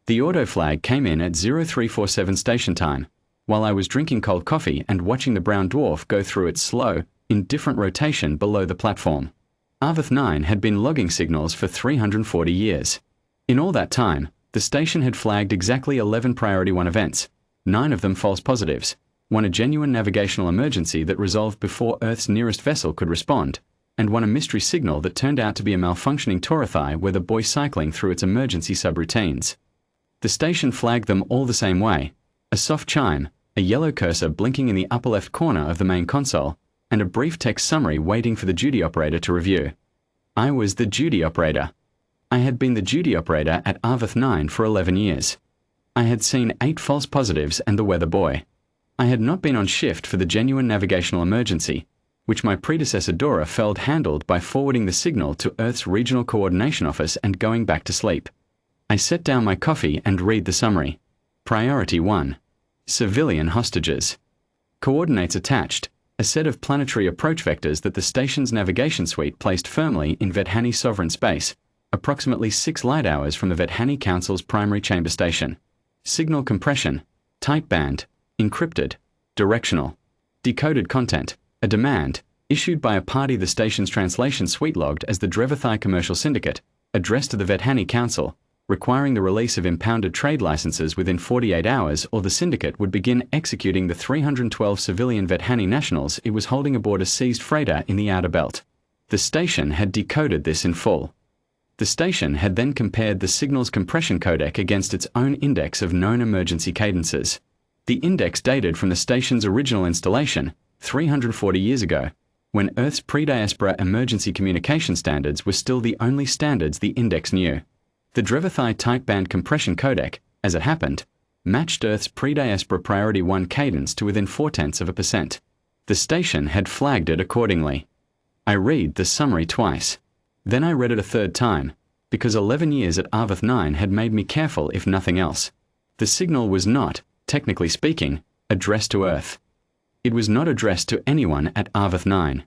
The auto flag came in at 0347 station time, while I was drinking cold coffee and watching the brown dwarf go through its slow, indifferent rotation below the platform. Arvith 9 had been logging signals for 340 years. In all that time, the station had flagged exactly 11 Priority 1 events, 9 of them false positives, 1 a genuine navigational emergency that resolved before Earth's nearest vessel could respond, and 1 a mystery signal that turned out to be a malfunctioning Torothai with a buoy cycling through its emergency subroutines. The station flagged them all the same way: a soft chime, a yellow cursor blinking in the upper left corner of the main console, and a brief text summary waiting for the duty operator to review. I was the duty operator. I had been the duty operator at Arvith 9 for 11 years. I had seen 8 false positives and the weather buoy. I had not been on shift for the genuine navigational emergency, which my predecessor Dora Feld handled by forwarding the signal to Earth's Regional Coordination Office and going back to sleep. I set down my coffee and read the summary. Priority 1. Civilian hostages. Coordinates attached: a set of planetary approach vectors that the station's navigation suite placed firmly in Vethani sovereign space, approximately 6 light hours from the Vethani Council's primary chamber station. Signal compression: tight band, encrypted, directional. Decoded content: a demand, issued by a party the station's translation suite logged as the Vethani Commercial Syndicate, addressed to the Vethani Council, requiring the release of impounded trade licenses within 48 hours, or the syndicate would begin executing the 312 civilian Vethani nationals it was holding aboard a seized freighter in the outer belt. The station had decoded this in full. The station had then compared the signal's compression codec against its own index of known emergency cadences. The index dated from the station's original installation, 340 years ago, when Earth's pre-diaspora emergency communication standards were still the only standards the index knew. The Vethani tight band compression codec, as it happened, matched Earth's pre-diaspora Priority 1 cadence to within 0.4%. The station had flagged it accordingly. I read the summary twice. Then I read it a third time, because 11 years at Arvith 9 had made me careful if nothing else. The signal was not, technically speaking, addressed to Earth. It was not addressed to anyone at Arvith 9.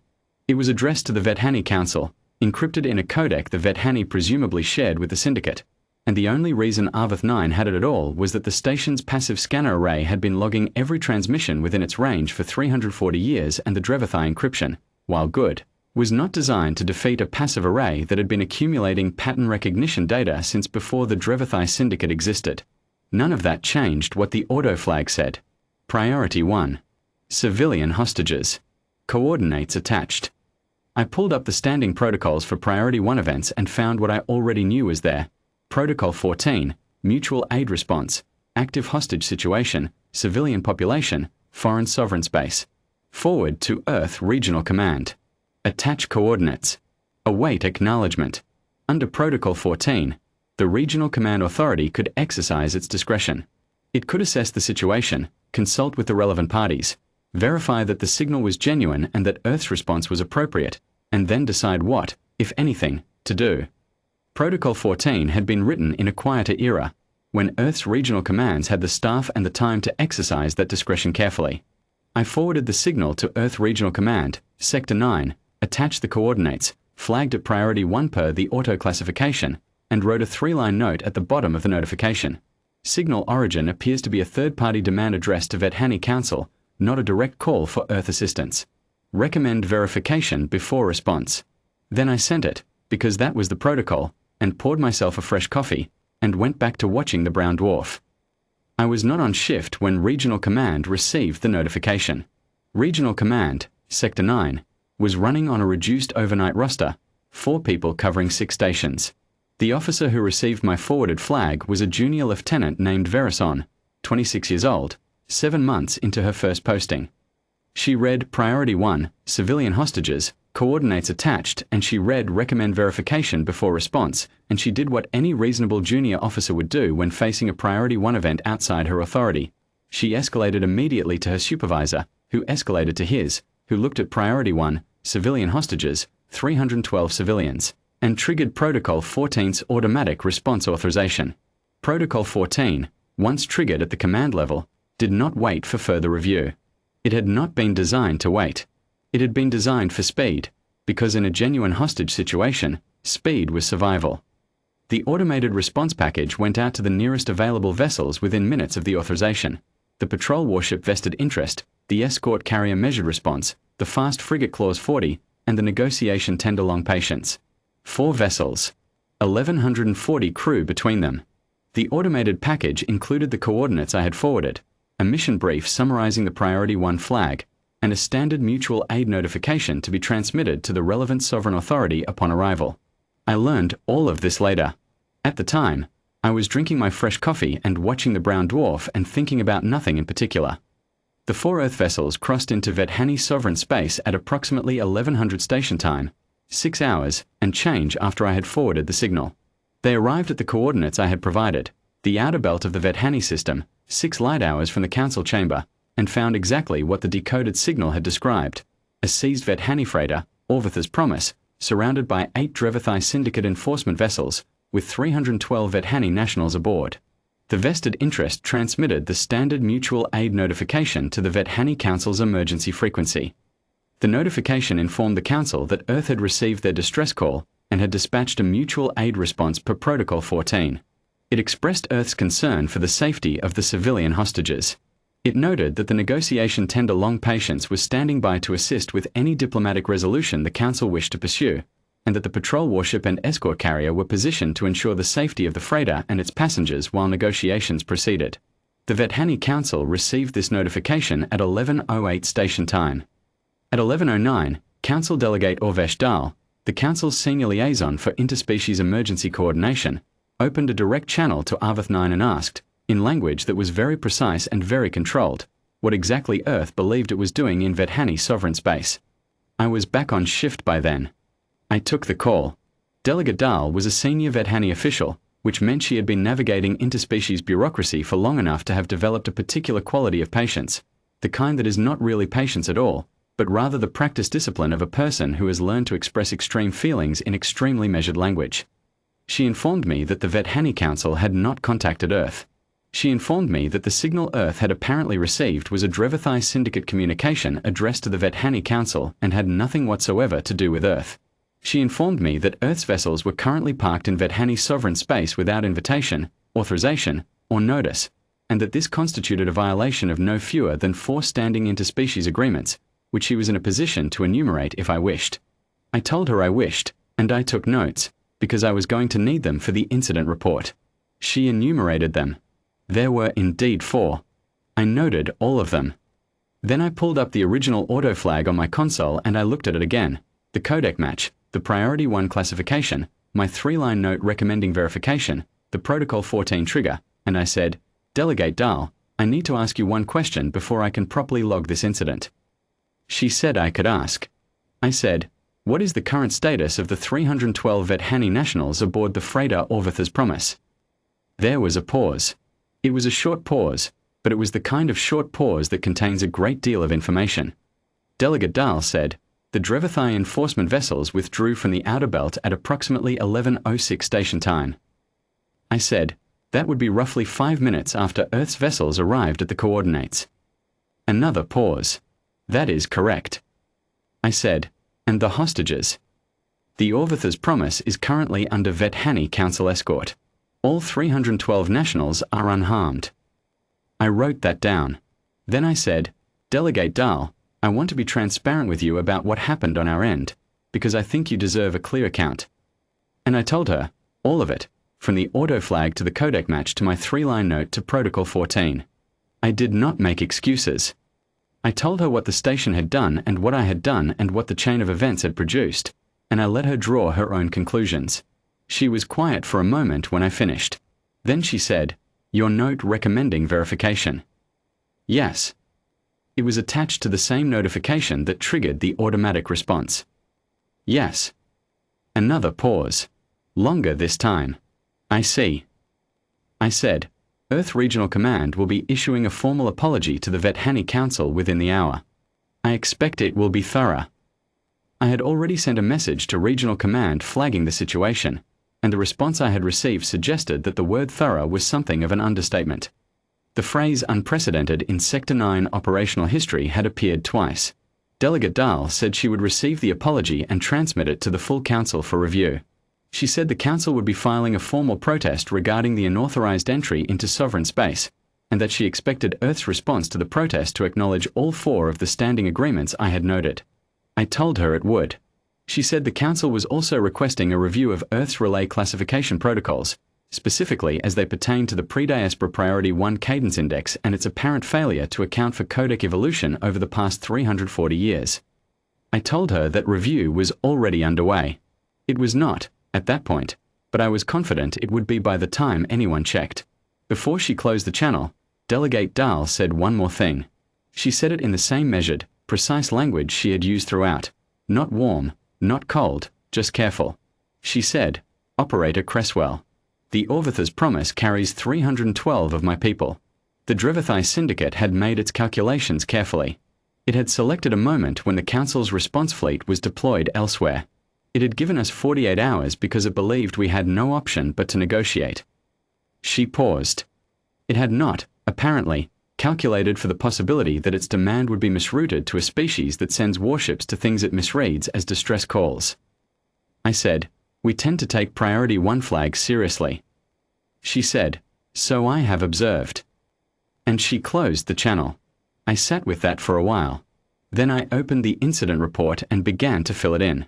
It was addressed to the Vethani Council, encrypted in a codec the Vethani presumably shared with the syndicate, and the only reason Arvith 9 had it at all was that the station's passive scanner array had been logging every transmission within its range for 340 years, and the Vethani encryption, while good, was not designed to defeat a passive array that had been accumulating pattern recognition data since before the Vethani syndicate existed. None of that changed what the auto flag said. Priority 1. Civilian hostages. Coordinates attached. I pulled up the standing protocols for Priority 1 events and found what I already knew was there. Protocol 14, Mutual Aid Response, Active Hostage Situation, Civilian Population, Foreign Sovereign Space. Forward to Earth Regional Command. Attach coordinates. Await acknowledgement. Under Protocol 14, the Regional Command Authority could exercise its discretion. It could assess the situation, consult with the relevant parties, verify that the signal was genuine and that Earth's response was appropriate, and then decide what, if anything, to do. Protocol 14 had been written in a quieter era, when Earth's regional commands had the staff and the time to exercise that discretion carefully. I forwarded the signal to Earth Regional Command, Sector 9, attached the coordinates, flagged at Priority 1 per the auto-classification, and wrote a 3-line note at the bottom of the notification. Signal origin appears to be a third-party demand addressed to Vethani Council, not a direct call for Earth assistance. Recommend verification before response. Then I sent it, because that was the protocol, and poured myself a fresh coffee, and went back to watching the brown dwarf. I was not on shift when Regional Command received the notification. Regional Command, Sector 9, was running on a reduced overnight roster, 4 people covering 6 stations. The officer who received my forwarded flag was a junior lieutenant named Verison, 26 years old, 7 months into her first posting. She read Priority 1, Civilian Hostages, Coordinates Attached, and she read Recommend Verification before response, and she did what any reasonable junior officer would do when facing a Priority 1 event outside her authority. She escalated immediately to her supervisor, who escalated to his, who looked at Priority 1, Civilian Hostages, 312 civilians, and triggered Protocol 14's automatic response authorization. Protocol 14, once triggered at the command level, did not wait for further review. It had not been designed to wait. It had been designed for speed, because in a genuine hostage situation, speed was survival. The automated response package went out to the nearest available vessels within minutes of the authorization. The patrol warship vested interest, the escort carrier measured response, the fast frigate clause 40, and the negotiation tender long patience. 4 vessels. 1,140 crew between them. The automated package included the coordinates I had forwarded, a mission brief summarizing the Priority 1 flag, and a standard mutual aid notification to be transmitted to the relevant sovereign authority upon arrival. I learned all of this later. At the time, I was drinking my fresh coffee and watching the brown dwarf and thinking about nothing in particular. The 4 Earth vessels crossed into Vethani sovereign space at approximately 1100 station time, 6 hours and change after I had forwarded the signal. They arrived at the coordinates I had provided, the outer belt of the Vethani system, 6 light hours from the council chamber, and found exactly what the decoded signal had described: a seized Vethani freighter, Orvitha's Promise, surrounded by 8 Vethani syndicate enforcement vessels, with 312 Vethani nationals aboard. The vested interest transmitted the standard mutual aid notification to the Vethani Council's emergency frequency. The notification informed the Council that Earth had received their distress call and had dispatched a mutual aid response per Protocol 14. It expressed Earth's concern for the safety of the civilian hostages. It noted that the negotiation tender long patience was standing by to assist with any diplomatic resolution the Council wished to pursue, and that the patrol warship and escort carrier were positioned to ensure the safety of the freighter and its passengers while negotiations proceeded. The Vethani Council received this notification at 11:08 station time. At 11:09, Council Delegate Orvesh Dahl, the Council's senior liaison for interspecies emergency coordination, opened a direct channel to Vethani and asked, in language that was very precise and very controlled, what exactly Earth believed it was doing in Vethani sovereign space. I was back on shift by then. I took the call. Delegate Dahl was a senior Vethani official, which meant she had been navigating interspecies bureaucracy for long enough to have developed a particular quality of patience, the kind that is not really patience at all, but rather the practice discipline of a person who has learned to express extreme feelings in extremely measured language. She informed me that the Vethani Council had not contacted Earth. She informed me that the signal Earth had apparently received was a Vethani syndicate communication addressed to the Vethani Council and had nothing whatsoever to do with Earth. She informed me that Earth's vessels were currently parked in Vethani sovereign space without invitation, authorization, or notice, and that this constituted a violation of no fewer than 4 standing interspecies agreements, which she was in a position to enumerate if I wished. I told her I wished, and I took notes, because I was going to need them for the incident report. She enumerated them. There were indeed 4. I noted all of them. Then I pulled up the original auto flag on my console and I looked at it again, the codec match, the Priority 1 classification, my 3-line note recommending verification, the Protocol 14 trigger, and I said, Delegate Dahl, I need to ask you one question before I can properly log this incident. She said I could ask. I said, what is the current status of the 312 Vethani nationals aboard the freighter Orvitha's Promise? There was a pause. It was a short pause, but it was the kind of short pause that contains a great deal of information. Delegate Dahl said, the Vethani enforcement vessels withdrew from the outer belt at approximately 11:06 station time. I said, that would be roughly 5 minutes after Earth's vessels arrived at the coordinates. Another pause. That is correct. I said, and the hostages? The Orvitha's Promise is currently under Vethani Council escort. All 312 nationals are unharmed. I wrote that down. Then I said, Delegate Dahl, I want to be transparent with you about what happened on our end, because I think you deserve a clear account. And I told her, all of it, from the auto flag to the codec match to my 3-line note to Protocol 14. I did not make excuses. I told her what the station had done and what I had done and what the chain of events had produced, and I let her draw her own conclusions. She was quiet for a moment when I finished. Then she said, your note recommending verification. Yes. It was attached to the same notification that triggered the automatic response. Yes. Another pause. Longer this time. I see. I said, Earth Regional Command will be issuing a formal apology to the Vethani Council within the hour. I expect it will be thorough. I had already sent a message to Regional Command flagging the situation, and the response I had received suggested that the word thorough was something of an understatement. The phrase unprecedented in Sector 9 operational history had appeared twice. Delegate Dahl said she would receive the apology and transmit it to the full Council for review. She said the Council would be filing a formal protest regarding the unauthorized entry into sovereign space, and that she expected Earth's response to the protest to acknowledge all 4 of the standing agreements I had noted. I told her it would. She said the Council was also requesting a review of Earth's relay classification protocols, specifically as they pertain to the pre-diaspora Priority 1 Cadence Index and its apparent failure to account for codec evolution over the past 340 years. I told her that review was already underway. It was not, at that point, but I was confident it would be by the time anyone checked. Before she closed the channel, Delegate Dahl said one more thing. She said it in the same measured, precise language she had used throughout. Not warm, not cold, just careful. She said, "Operator Cresswell. The Orvitha's promise carries 312 of my people." The Vethani syndicate had made its calculations carefully. It had selected a moment when the Council's response fleet was deployed elsewhere. It had given us 48 hours because it believed we had no option but to negotiate. She paused. It had not, apparently, calculated for the possibility that its demand would be misrouted to a species that sends warships to things it misreads as distress calls. I said, "We tend to take Priority 1 flags seriously." She said, "So I have observed." And she closed the channel. I sat with that for a while. Then I opened the incident report and began to fill it in.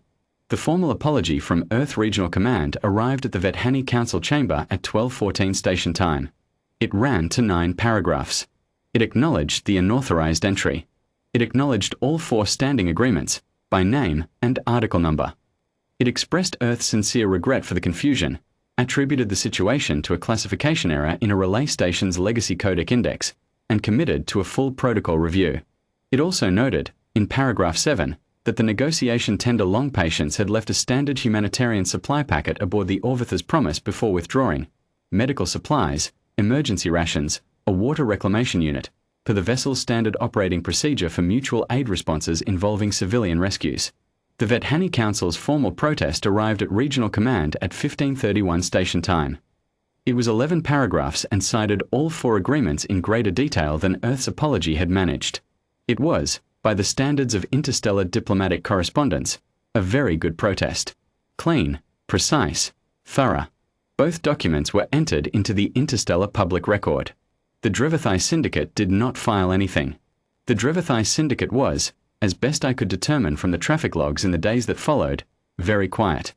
The formal apology from Earth Regional Command arrived at the Vethani Council chamber at 12:14 station time. It ran to 9 paragraphs. It acknowledged the unauthorized entry. It acknowledged all 4 standing agreements, by name and article number. It expressed Earth's sincere regret for the confusion, attributed the situation to a classification error in a relay station's legacy codec index, and committed to a full protocol review. It also noted, in paragraph 7, that the negotiation tender long patients had left a standard humanitarian supply packet aboard the Orvitha's promise before withdrawing, medical supplies, emergency rations, a water reclamation unit, per the vessel's standard operating procedure for mutual aid responses involving civilian rescues. The Vethani Council's formal protest arrived at Regional Command at 15:31 station time. It was 11 paragraphs and cited all 4 agreements in greater detail than Earth's apology had managed. It was, by the standards of interstellar diplomatic correspondence, a very good protest. Clean, precise, thorough. Both documents were entered into the interstellar public record. The Vethani syndicate did not file anything. The Vethani syndicate was, as best I could determine from the traffic logs in the days that followed, very quiet.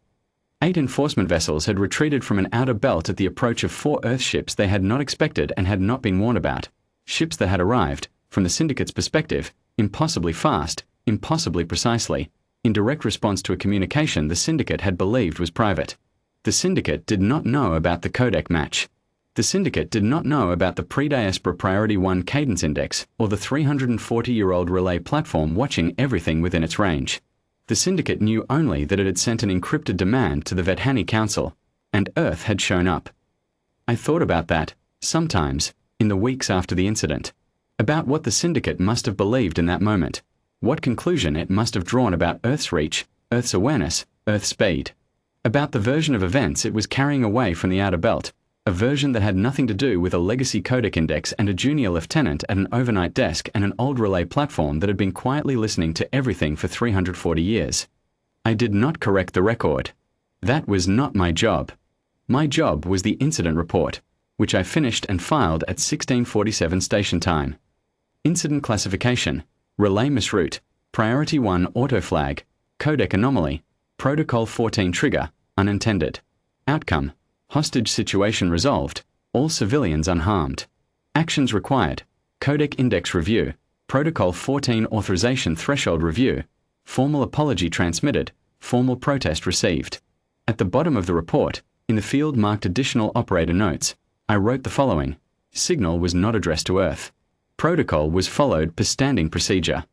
8 enforcement vessels had retreated from an outer belt at the approach of 4 Earth ships they had not expected and had not been warned about. Ships that had arrived, from the syndicate's perspective, impossibly fast, impossibly precisely, in direct response to a communication the syndicate had believed was private. The syndicate did not know about the codec match. The syndicate did not know about the pre-diaspora Priority 1 Cadence Index or the 340-year-old relay platform watching everything within its range. The syndicate knew only that it had sent an encrypted demand to the Vethani Council, and Earth had shown up. I thought about that, sometimes, in the weeks after the incident. About what the syndicate must have believed in that moment, what conclusion it must have drawn about Earth's reach, Earth's awareness, Earth's speed. About the version of events it was carrying away from the outer belt, a version that had nothing to do with a legacy codec index and a junior lieutenant at an overnight desk and an old relay platform that had been quietly listening to everything for 340 years. I did not correct the record. That was not my job. My job was the incident report, which I finished and filed at 16:47 station time. Incident classification, relay misroute, Priority 1 auto flag, codec anomaly, Protocol 14 trigger, unintended. Outcome, hostage situation resolved, all civilians unharmed. Actions required, codec index review, Protocol 14 authorization threshold review, formal apology transmitted, formal protest received. At the bottom of the report, in the field marked additional operator notes, I wrote the following. Signal was not addressed to Earth. Protocol was followed per standing procedure.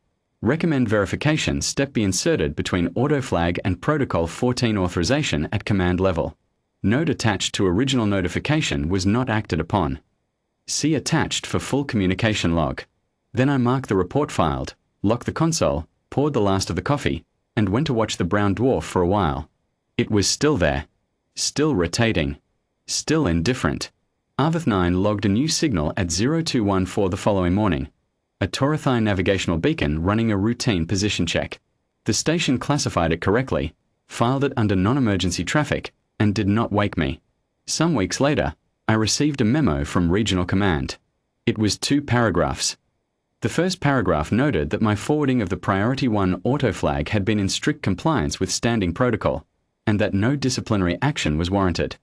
Recommend verification step be inserted between autoflag and Protocol 14 authorization at command level. Note attached to original notification was not acted upon. See attached for full communication log. Then I marked the report filed, locked the console, poured the last of the coffee, and went to watch the brown dwarf for a while. It was still there. Still rotating. Still indifferent. Vethani logged a new signal at 0214 the following morning. A Vethani navigational beacon running a routine position check. The station classified it correctly, filed it under non-emergency traffic, and did not wake me. Some weeks later, I received a memo from Regional Command. It was 2 paragraphs. The first paragraph noted that my forwarding of the Priority 1 auto flag had been in strict compliance with standing protocol, and that no disciplinary action was warranted.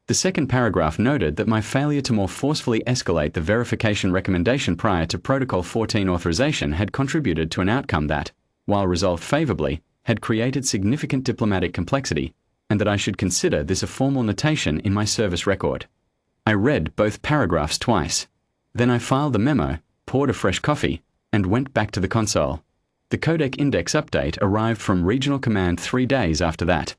The second paragraph noted that my failure to more forcefully escalate the verification recommendation prior to Protocol 14 authorization had contributed to an outcome that, while resolved favorably, had created significant diplomatic complexity, and that I should consider this a formal notation in my service record. I read both paragraphs twice. Then I filed the memo, poured a fresh coffee, and went back to the console. The codec index update arrived from Regional Command 3 days after that.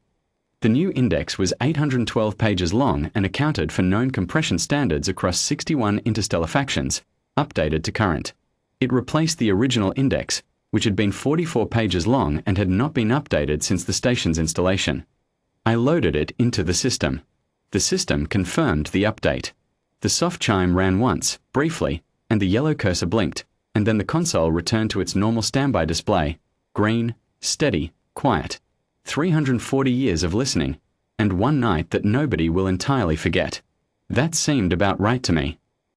The new index was 812 pages long and accounted for known compression standards across 61 interstellar factions, updated to current. It replaced the original index, which had been 44 pages long and had not been updated since the station's installation. I loaded it into the system. The system confirmed the update. The soft chime ran once, briefly, and the yellow cursor blinked, and then the console returned to its normal standby display: green, steady, quiet. 340 years of listening, and one night that nobody will entirely forget. That seemed about right to me.